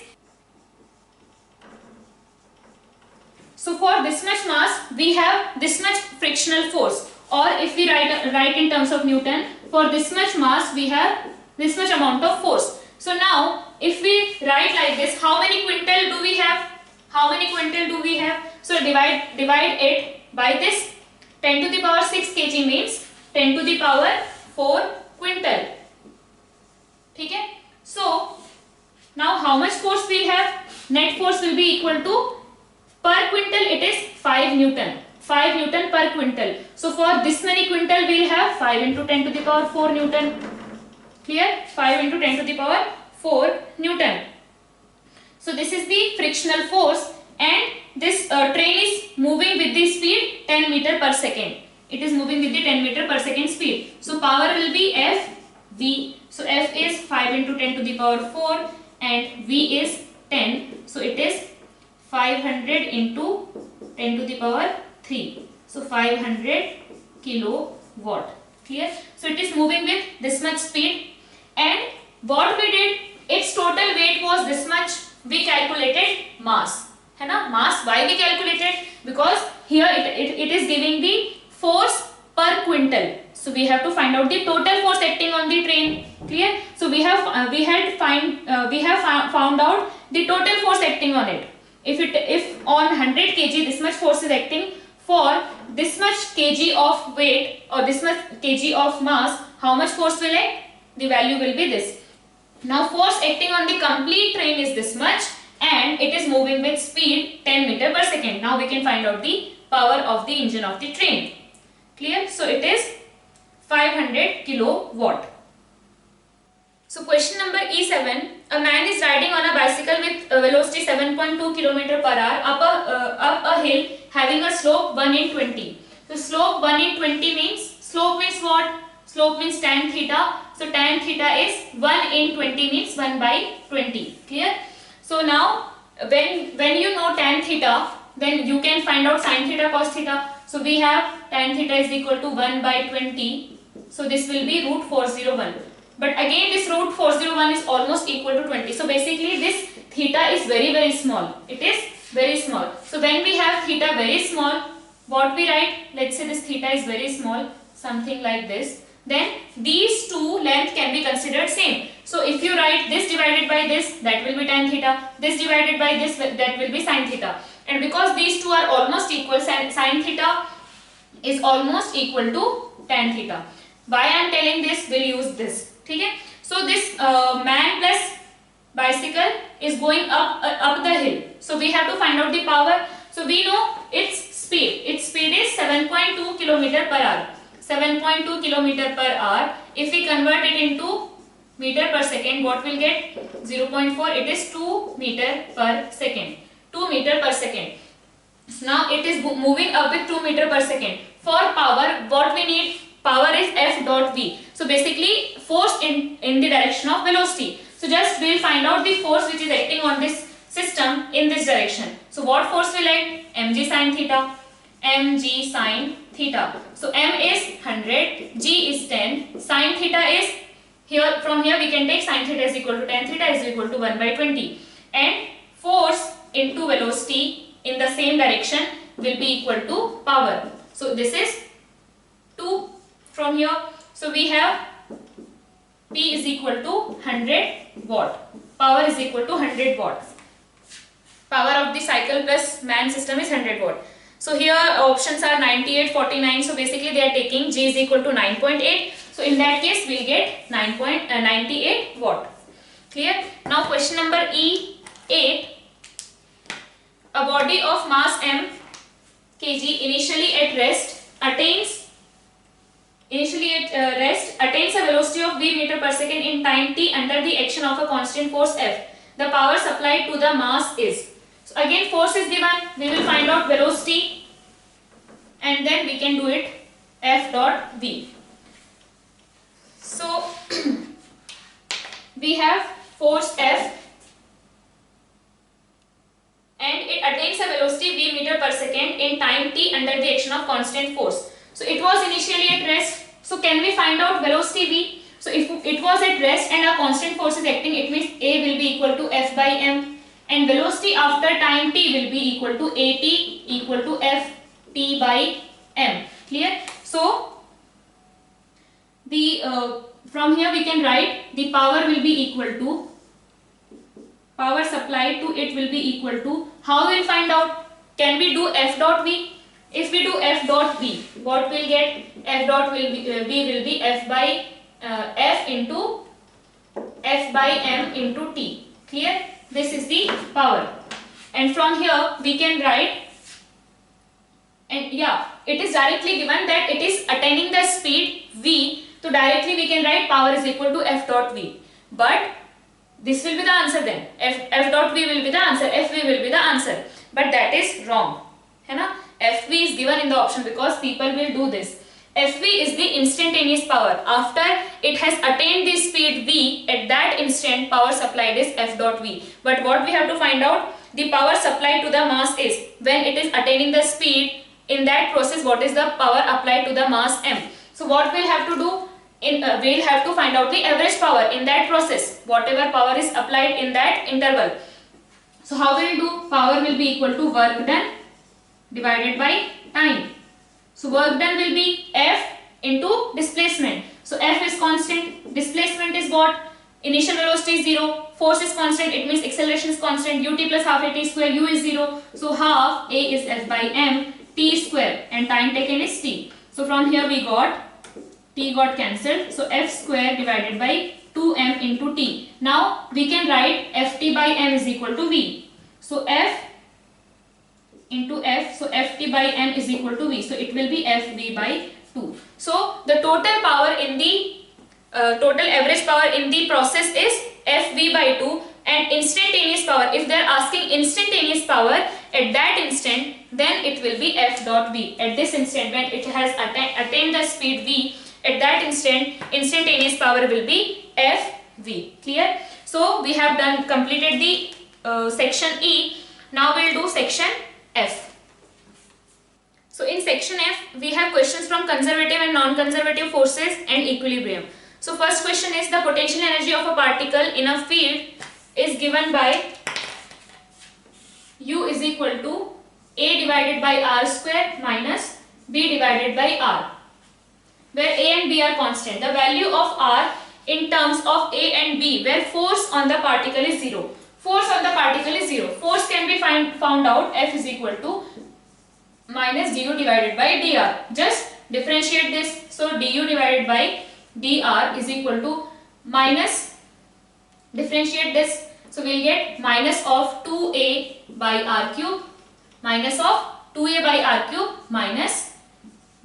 So for this much mass, we have this much frictional force. Or if we write in terms of Newton, for this much mass, we have this much amount of force. So now, if we write like this, how many quintal do we have? How many quintal do we have? So divide it by this. 10 to the power 6 kg means 10 to the power 4 quintal. ठीक है? So now how much force we have? Net force will be equal to, per quintal it is 5 Newton. 5 Newton per quintal. So for this many quintal we will have 5 into 10 to the power 4 Newton. Clear? 5 into 10 to the power 4 Newton. So this is the frictional force, and this train is moving with the speed 10 meter per second. It is moving with the 10 meter per second speed. So power will be Fv. So F is 5 into 10 to the power 4 and V is 10. So it is 500 into 10 to the power 3. So 500 kilowatt. Clear? So it is moving with this much speed, and what we did, its total weight was this much. We calculated mass, है ना? Mass, why we calculated? Because here it is giving the force per quintal. So we have to find out the total force acting on the train. Clear? So we have found out the total force acting on it. If on 100 kg this much force is acting, for this much kg of weight or this much kg of mass, how much force will act? The value will be this. Now force acting on the complete train is this much, and it is moving with speed 10 meter per second. Now we can find out the power of the engine of the train. Clear? So it is 500 kilowatt. So question number E7. A man is riding on a bicycle with velocity 7.2 km per hour up a hill having a slope 1 in 20. So slope 1 in 20 means, slope means what? Slope means tan theta. So tan theta is 1 in 20 means 1 by 20. Clear? So now when you know tan theta, then you can find out sin theta cos theta. So we have tan theta is equal to 1 by 20 So this will be root 401. But again this root 401 is almost equal to 20. So basically this theta is very small. It is very small. So when we have theta very small, what we write? Let's say this theta is very small, something like this. Then these two length can be considered same. So if you write this divided by this, that will be tan theta. This divided by this, that will be sin theta. And because these two are almost equal, sin theta is almost equal to tan theta. Why I am telling this? We'll use this. Okay? So this man plus bicycle is going up the hill. So we have to find out the power. So we know its speed. Its speed is 7.2 km per hour. 7.2 km per hour. If we convert it into meter per second, what will get? 0.4. It is 2 meter per second. 2 meter per second. Now it is moving up with 2 meter per second. For power, what we need? Power is F dot V. So basically force in the direction of velocity. So just we will find out the force which is acting on this system in this direction. So what force will act? Mg sin theta. Mg sin theta. So M is 100, G is 10, sin theta is, here from here we can take sin theta is equal to tan theta is equal to 1 by 20. And force into velocity in the same direction will be equal to power. So this is 2 from here. So we have P is equal to 100 watt. Power is equal to 100 watt. Power of the cycle plus man system is 100 watt. So here options are 98, 49. So basically they are taking G is equal to 9.8. So in that case we will get 98 watt. Clear? Now question number E8. A body of mass m kg initially at rest attains a velocity of v meter per second in time t under the action of a constant force F. The power supplied to the mass is. So again force is given, we will find out velocity and then we can do it F dot V. So we have force F and it attains a velocity v meter per second in time t under the action of constant force. So it was initially at rest. So can we find out velocity v? So if it was at rest and a constant force is acting, it means A will be equal to F by m, and velocity after time t will be equal to At equal to F t by m. Clear? So the from here we can write the power will be equal to, power supplied to it will be equal to, how we will find out? Can we do F dot V? If we do F dot V, what we'll get? F dot will be V will be F by F into F by m into T. Clear? This is the power. And from here we can write, and yeah, it is directly given that it is attaining the speed V. So directly we can write power is equal to F dot V. But this will be the answer then. F dot V will be the answer. FV will be the answer. But that is wrong. है ना? FV is given in the option because people will do this. FV is the instantaneous power. After it has attained the speed V, at that instant power supplied is F dot V. But what we have to find out? The power supplied to the mass is, when it is attaining the speed, in that process what is the power applied to the mass m. So what we'll have to do? We'll have to find out the average power in that process, whatever power is applied in that interval. So how will we do? Power will be equal to work done divided by time. So work done will be F into displacement. So F is constant, displacement is what? Initial velocity is 0, force is constant, it means acceleration is constant, ut plus half at square, u is 0. So half A is F by m, t square, and time taken is t. So from here we got t got cancelled. So F square divided by 2m into t. Now we can write Ft by m is equal to V. So F into F, so Ft by m is equal to V. So it will be Fv by 2. So the total power in the total average power in the process is Fv by 2, and instantaneous power, if they are asking instantaneous power at that instant, then it will be F dot V. At this instant when it has attained the speed V, at that instant instantaneous power will be Fv. Clear? So we have completed the section E. Now we will do section F. So in section F, we have questions from conservative and non-conservative forces and equilibrium. So first question is the potential energy of a particle in a field is given by U is equal to A divided by R square minus B divided by R, where A and B are constant. The value of R in terms of A and B, where force on the particle is 0. Force on the particle is 0. Force can be found out. F is equal to minus du divided by dr. Just differentiate this. So du divided by dr is equal to minus, differentiate this. So we will get minus of 2a by r cube, minus of 2a by r cube minus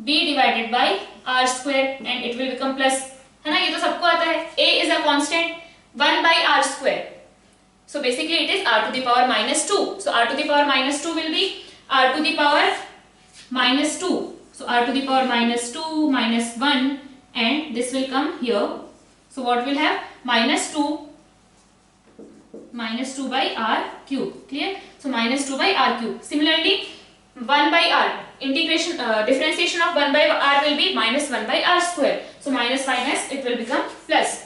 b divided by r square, and it will become plus. है ना, ये तो सबको आता है. A is a constant, 1 by r square. So basically it is r to the power minus 2. So r to the power minus 2 will be r to the power minus 2. So r to the power minus 2 minus 1, and this will come here. So what will have? Minus 2 by r cube. Clear? So minus 2 by r cube. Similarly 1 by r, integration differentiation of 1 by r will be minus 1 by r square. So minus it will become plus.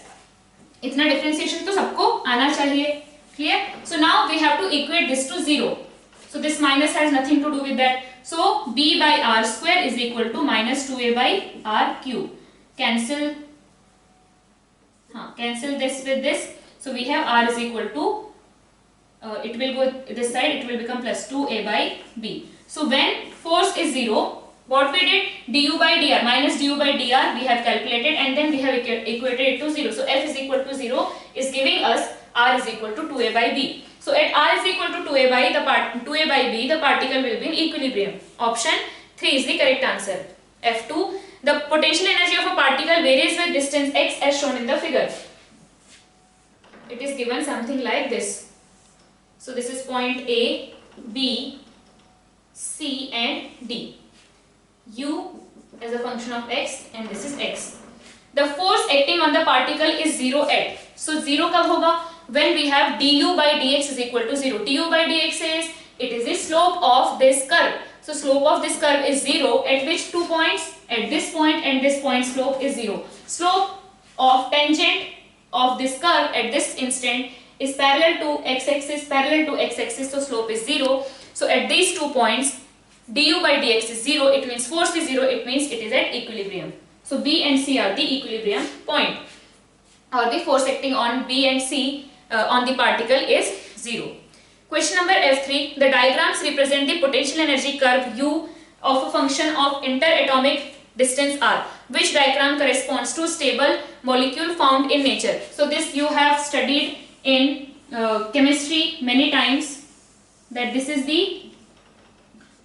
इतना differentiation तो सबको आना चाहिए. Clear? So now we have to equate this to 0. So this minus has nothing to do with that. So b by r square is equal to minus 2a by r cube. Cancel this with this. So we have r is equal to, it will go this side, it will become plus 2a by b. So when force is 0, what we did? Du by dr, minus du by dr we have calculated, and then we have equated it to 0. So F is equal to 0 is giving us r is equal to 2a by b. So at r is equal to 2a by b, the particle will be in equilibrium. Option 3 is the correct answer. F2, the potential energy of a particle varies with distance x as shown in the figure. It is given something like this. So this is point A, B, C and D. U as a function of x and this is x. The force acting on the particle is 0 at. So 0 कब होगा? When we have du by dx is equal to 0. du by dx is, it is the slope of this curve. So slope of this curve is 0 at which 2 points? At this point and this point slope is 0. Slope of tangent of this curve at this instant is parallel to x-axis, so slope is 0. So at these 2 points du by dx is 0, it means force is 0, it means it is at equilibrium. So B and C are the equilibrium point, or the force acting on B and C on the particle is 0. Question number F3, the diagrams represent the potential energy curve U of a function of interatomic distance r. Which diagram corresponds to stable molecule found in nature? So this you have studied in chemistry many times, that this is the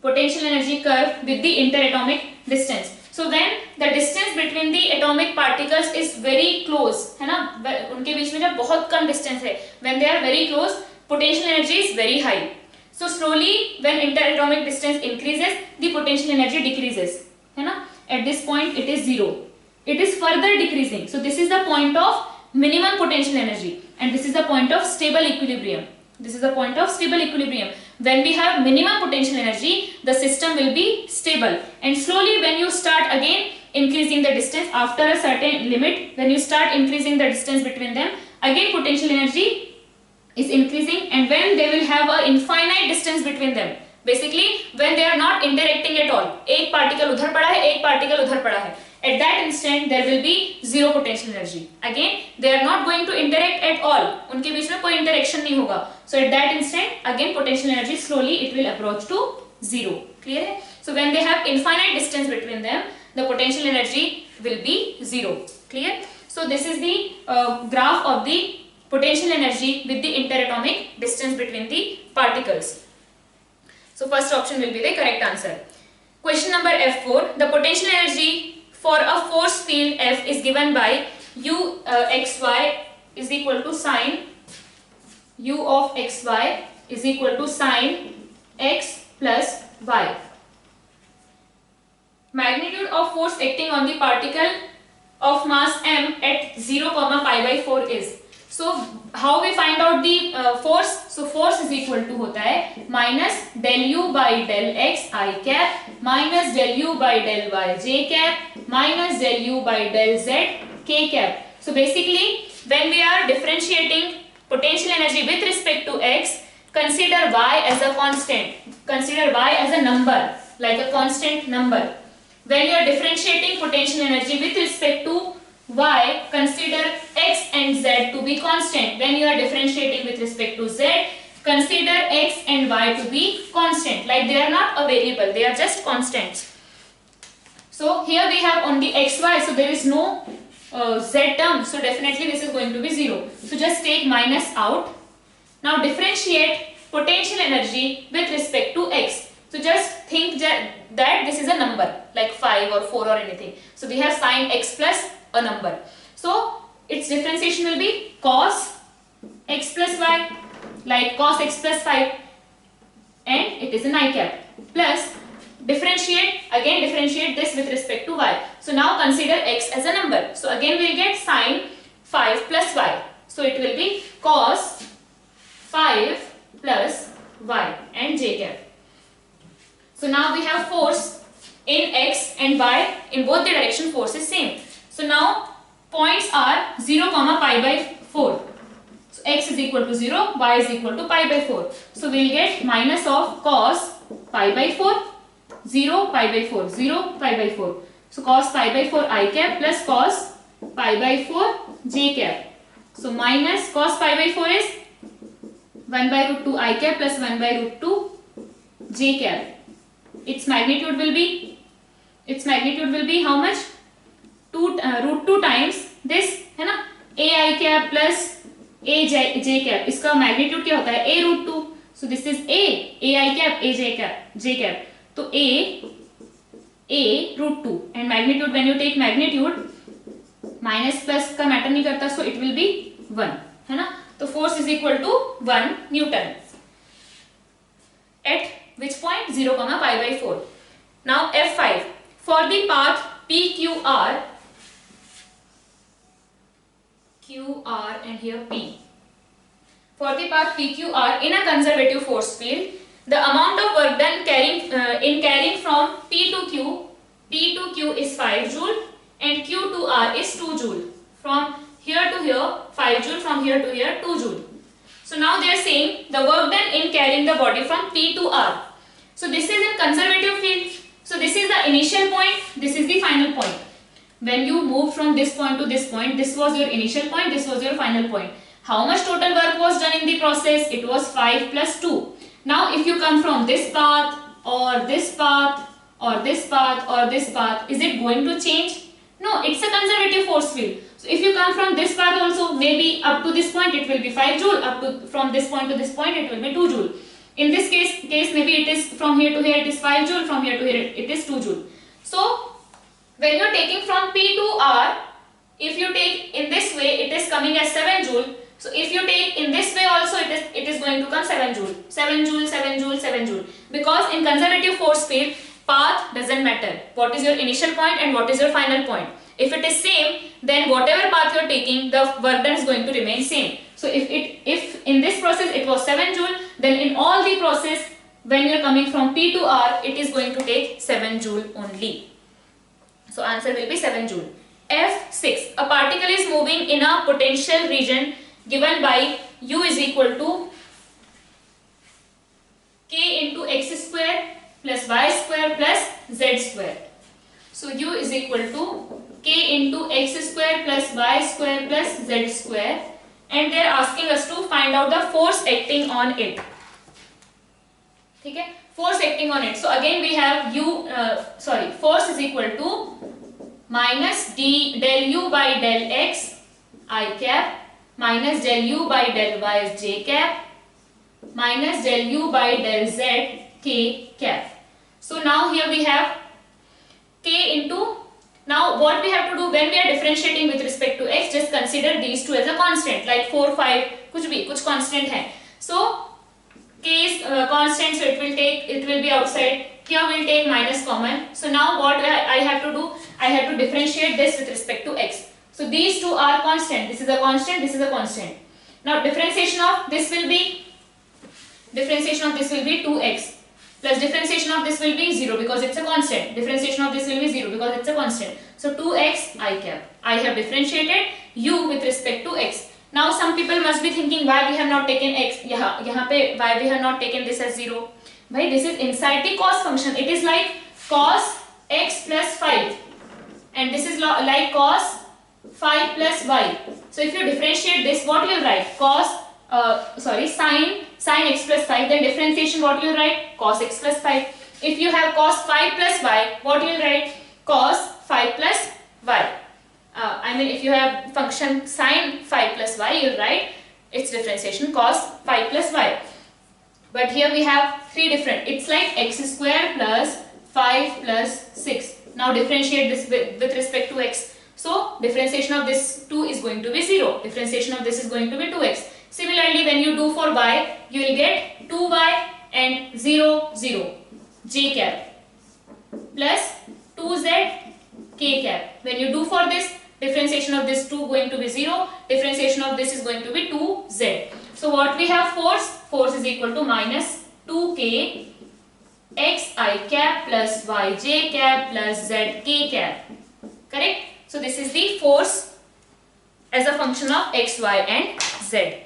potential energy curve with the interatomic distance. So when the distance between the atomic particles is very close, है ना, उनके बीच में जब बहुत कम distance है, when they are very close, potential energy is very high. So slowly when interatomic distance increases, the potential energy decreases, है ना. At this point it is 0. It is further decreasing. So this is the point of minimum potential energy, and this is the point of stable equilibrium. This is the point of stable equilibrium. When we have minimum potential energy, the system will be stable, and slowly when you start again increasing the distance after a certain limit, when you start increasing the distance between them, again potential energy is increasing, and when they will have a infinite distance between them, basically when they are not interacting at all, एक particle उधर पड़ा है, एक particle उधर पड़ा है, at that instant there will be zero potential energy. Again they are not going to interact at all, उनके बीच में कोई interaction नहीं होगा. So at that instant again potential energy slowly it will approach to 0. Clear है? So when they have infinite distance between them, the potential energy will be 0. Clear? So this is the graph of the potential energy with the interatomic distance between the particles. So first option will be the correct answer. Question number F4, the potential energy for a force field F is given by U xy is equal to sine U of xy is equal to sine x plus y. Magnitude of force acting on the particle of mass m at 0, pi by 4 is. So how we find out the force? So force is equal to होता है minus del u by del x I cap minus del u by del y j cap minus del u by del z k cap. So basically when we are differentiating potential energy with respect to x, consider y as a constant, consider y as a number, like a constant number. When you are differentiating potential energy with respect to y, consider x and z to be constant. When you are differentiating with respect to z, consider x and y to be constant, like they are not a variable, they are just constants. So here we have only xy, so there is no z term, so definitely this is going to be 0. So just take minus out. Now differentiate potential energy with respect to x. So just think that this is a number like 5 or 4 or anything. So we have sin x plus a number. So its differentiation will be cos x plus y, like cos x plus 5, and it is an I cap, plus differentiate this with respect to y. So now consider x as a number. So again we will get sin 5 plus y. So it will be cos 5 plus y and j cap. So now we have force in x and y, in both the direction force is same. So now points are 0, pi by 4. So x is equal to 0, y is equal to pi by 4. So we will get minus of cos pi by 4, 0, pi by 4, 0, pi by 4. So cos pi by 4 I cap plus cos pi by 4 j cap. So minus cos pi by 4 is 1 by root 2 I cap plus 1 by root 2 j cap. Its magnitude will be how much? Root 2 times this है ना, a I cap plus a j cap. इसका magnitude क्या होता है? a root 2. So this is a I cap, a j cap. तो a root 2 and magnitude, when you take magnitude minus plus का matter नहीं करता, so it will be 1 है ना. तो force is equal to 1 Newton at which point? 0, pi by 4. Now F5. For the path PQR, QR and here P. For the path PQR in a conservative force field, the amount of work done carrying from P to Q is 5 joule and Q to R is 2 joule. From here to here 5 joule, from here to here 2 joule. So now they are saying the work done in carrying the body from P to R. So this is a conservative field. So this is the initial point, this is the final point. When you move from this point to this point, this was your initial point, this was your final point. How much total work was done in the process? It was 5 plus 2. Now if you come from this path or this path or this path or this path, is it going to change? No, it's a conservative force field. So if you come from this path also, maybe up to this point it will be 5 joule, from this point to this point it will be 2 joule. In this case maybe it is from here to here it is 5 joule, from here to here it is 2 joule. So when you are taking from P to R, if you take in this way it is coming as 7 joule. So if you take in this way also it is going to come 7 joule, 7 joule, 7 joule, 7 joule. Because in conservative force field, path doesn't matter. What is your initial point and what is your final point? If it is same, then whatever path you are taking, the work done is going to remain same. So if in this process it was 7 joule, then in all the process when you are coming from P to R, it is going to take 7 joule only. So answer will be 7 joule. F6. A particle is moving in a potential region given by U is equal to K into x square plus y square plus z square. So U is equal to K into x square plus y square plus z square, and they are asking us to find out the force acting on it. Okay? Force acting on it. So again we have force is equal to minus del u by del x I cap minus del u by del y j cap minus del u by del z k cap. So now here we have k into, now what we have to do when we are differentiating with respect to x, just consider these two as a constant, like 4, 5, kuch constant hai. So k is constant, so it will be outside. Here we will take minus common. So now what I have to do, I have to differentiate this with respect to x. So these two are constant. This is a constant, this is a constant. Now differentiation of this will be 2x plus differentiation of this will be 0 because it's a constant. Differentiation of this will be 0 because it's a constant. So 2x I cap. I have differentiated u with respect to x. Now some people must be thinking why we have not taken x. यहाँ पे why we have not taken this as 0. Why, this is inside the cos function. It is like cos x plus 5 and this is like cos 5 plus y. So if you differentiate this, what you will write? Sin x plus 5, then differentiation what you will write? Cos x plus 5. If you have cos 5 plus y, what you will write? Cos 5 plus y. If you have function sin 5 plus y, you will write its differentiation cos 5 plus y. But here we have three different. It's like x square plus 5 plus 6. Now differentiate this with respect to x. So differentiation of this 2 is going to be 0. Differentiation of this is going to be 2x. Similarly, when you do for y, you will get 2y and 0, 0, j cap plus 2z k cap. When you do for this, differentiation of this 2 going to be 0. Differentiation of this is going to be 2z. So what we have force? Force is equal to minus 2k x I cap plus y j cap plus z k cap. Correct? So this is the force as a function of x, y and z.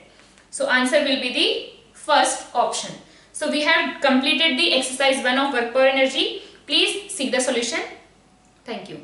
So answer will be the first option. So we have completed the exercise 1 of work per energy. Please seek the solution. Thank you.